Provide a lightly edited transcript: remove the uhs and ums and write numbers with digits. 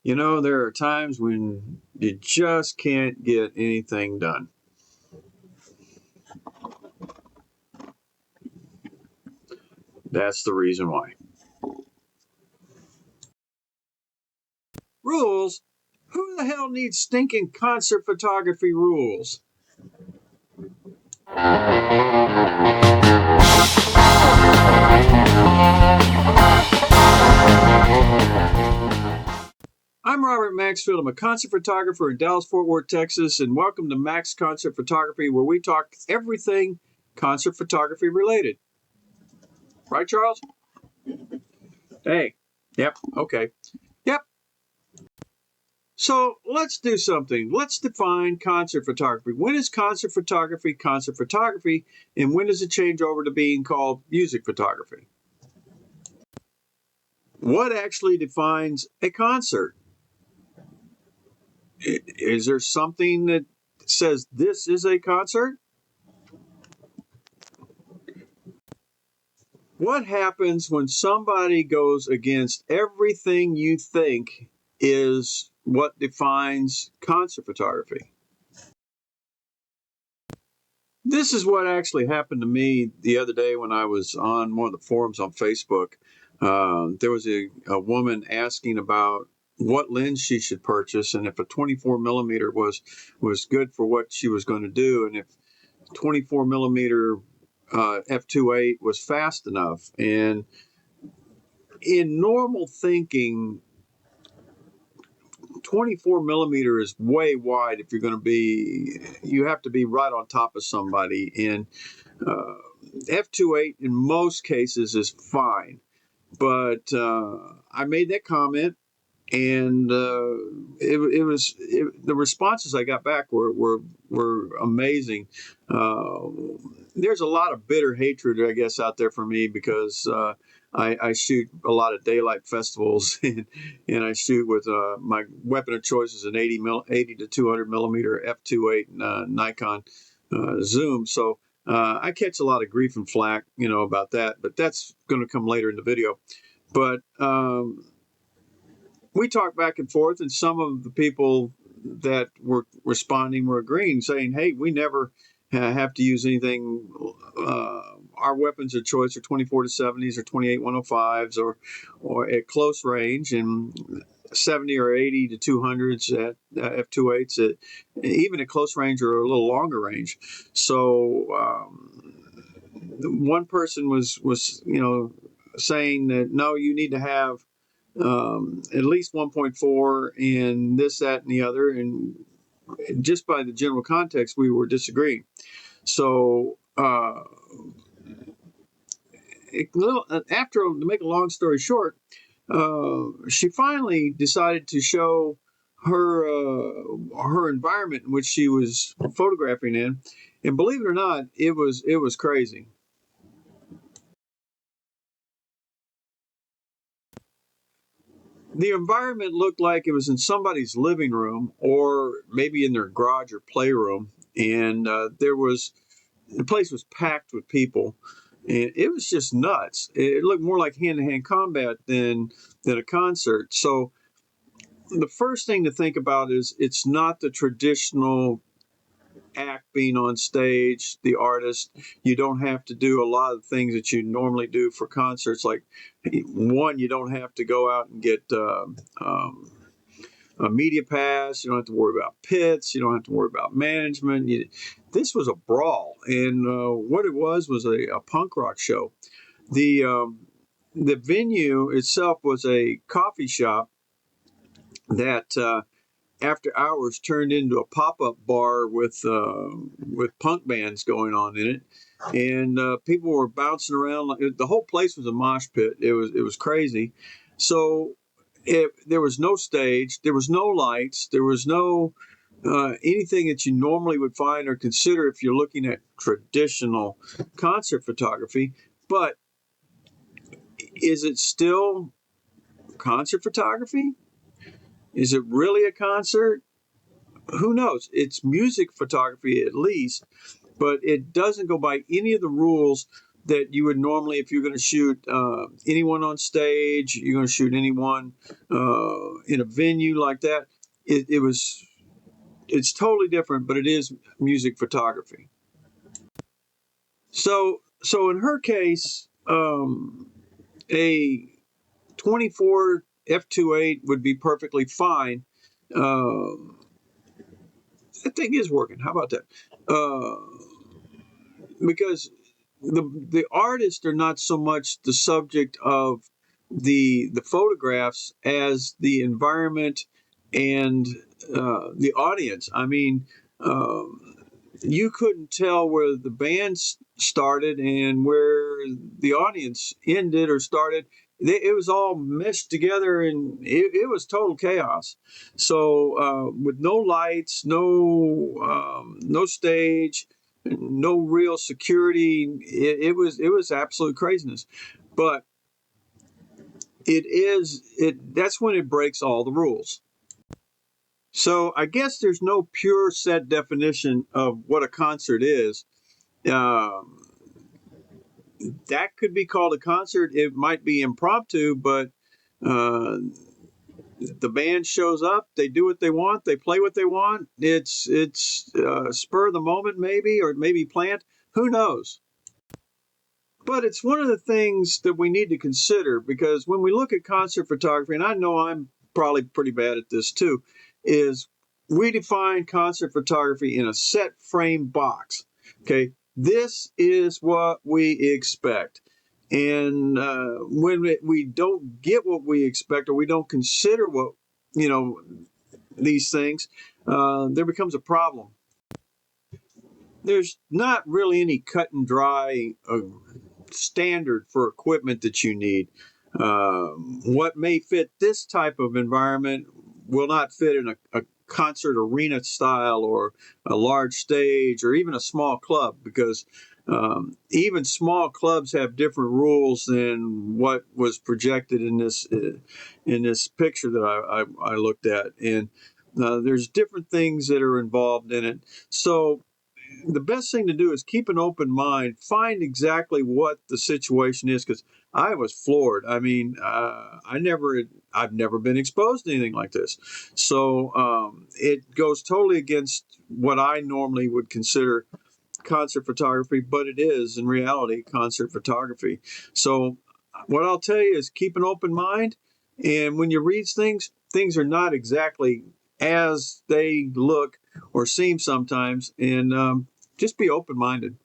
You know, there are times when you just can't get anything done. That's the reason why. Rules? Who the hell needs stinking concert photography rules? I'm Robert Maxfield. I'm a concert photographer in Dallas, Fort Worth, Texas, and welcome to Max Concert Photography, where we talk everything concert photography related. Right, Charles? Hey. Yep. Okay. Yep. So let's do something. Let's define concert photography. When is concert photography, and when does it change over to being called music photography? What actually defines a concert? Is there something that says this is a concert? What happens when somebody goes against everything you think is what defines concert photography? This is what actually happened to me the other day when I was on one of the forums on Facebook. There was a woman asking about what lens she should purchase and if a 24 millimeter was good for what she was going to do, and if 24 millimeter f2.8 was fast enough. And in normal thinking, 24 millimeter is way wide. If you're going to be, you have to be right on top of somebody. And f2.8 in most cases is fine. But I made that comment, and the responses I got back were amazing. There's a lot of bitter hatred, I guess, out there for me because I shoot a lot of daylight festivals, and I shoot with my weapon of choice is an 80 to 200 millimeter f2.8 Nikon zoom. So I catch a lot of grief and flack, about that, but that's going to come later in the video. But we talked back and forth, and some of the people that were responding were agreeing, saying, hey, we never have to use anything. Our weapons of choice are 24 to 70s or 28 105s or at close range, and 70 or 80 to 200s at f2.8s even at close range or a little longer range. So one person was saying that no, you need to have at least 1.4 and this, that, and the other. And just by the general context, we were disagreeing. So to make a long story short, she finally decided to show her environment in which she was photographing in, and believe it or not, it was crazy. The environment looked like it was in somebody's living room or maybe in their garage or playroom, and the place was packed with people, and it was just nuts. It looked more like hand-to-hand combat than a concert. So the first thing to think about is it's not the traditional act being on stage, the artist. You don't have to do a lot of things that you normally do for concerts. Like, one, you don't have to go out and get a media pass. You don't have to worry about pits. You don't have to worry about management. This was a brawl, and what it was a punk rock show. The venue itself was a coffee shop that after hours turned into a pop-up bar with punk bands going on in it, and people were bouncing around. The whole place was a mosh pit. It was crazy. So there was no stage, there was no lights, there was no anything that you normally would find or consider if you're looking at traditional concert photography. But is it still concert photography? Is it really a concert? Who knows? It's music photography at least, but it doesn't go by any of the rules that you would normally, if you're going to shoot anyone on stage, you're going to shoot anyone in a venue like that. It's totally different, but it is music photography. So in her case, a 24 f2.8 would be perfectly fine. That thing is working. How about that? Because the artists are not so much the subject of the photographs as the environment and the audience. I mean, you couldn't tell where the band started and where the audience ended or started. It was all meshed together, and it was total chaos. So with no lights, no stage, no real security, it was absolute craziness. But that's when it breaks all the rules. So I guess there's no pure set definition of what a concert is. Um, that could be called a concert. It might be impromptu, but uh, the band shows up, they do what they want, they play what they want. It's spur of the moment, maybe, or maybe planned. Who knows? But it's one of the things that we need to consider, because when we look at concert photography, and I know I'm probably pretty bad at this too, is we define concert photography in a set frame box. Okay, this is what we expect. And when we don't get what we expect, or we don't consider what, you know, these things, there becomes a problem. There's not really any cut and dry standard for equipment that you need. What may fit this type of environment will not fit in a concert arena style, or a large stage, or even a small club, because even small clubs have different rules than what was projected in this picture that I looked at, and there's different things that are involved in it. So the best thing to do is keep an open mind, find exactly what the situation is, because I was floored. I mean, I've never been exposed to anything like this. So it goes totally against what I normally would consider concert photography, but it is in reality concert photography. So what I'll tell you is keep an open mind, and when you read things are not exactly as they look or seem sometimes, and just be open-minded.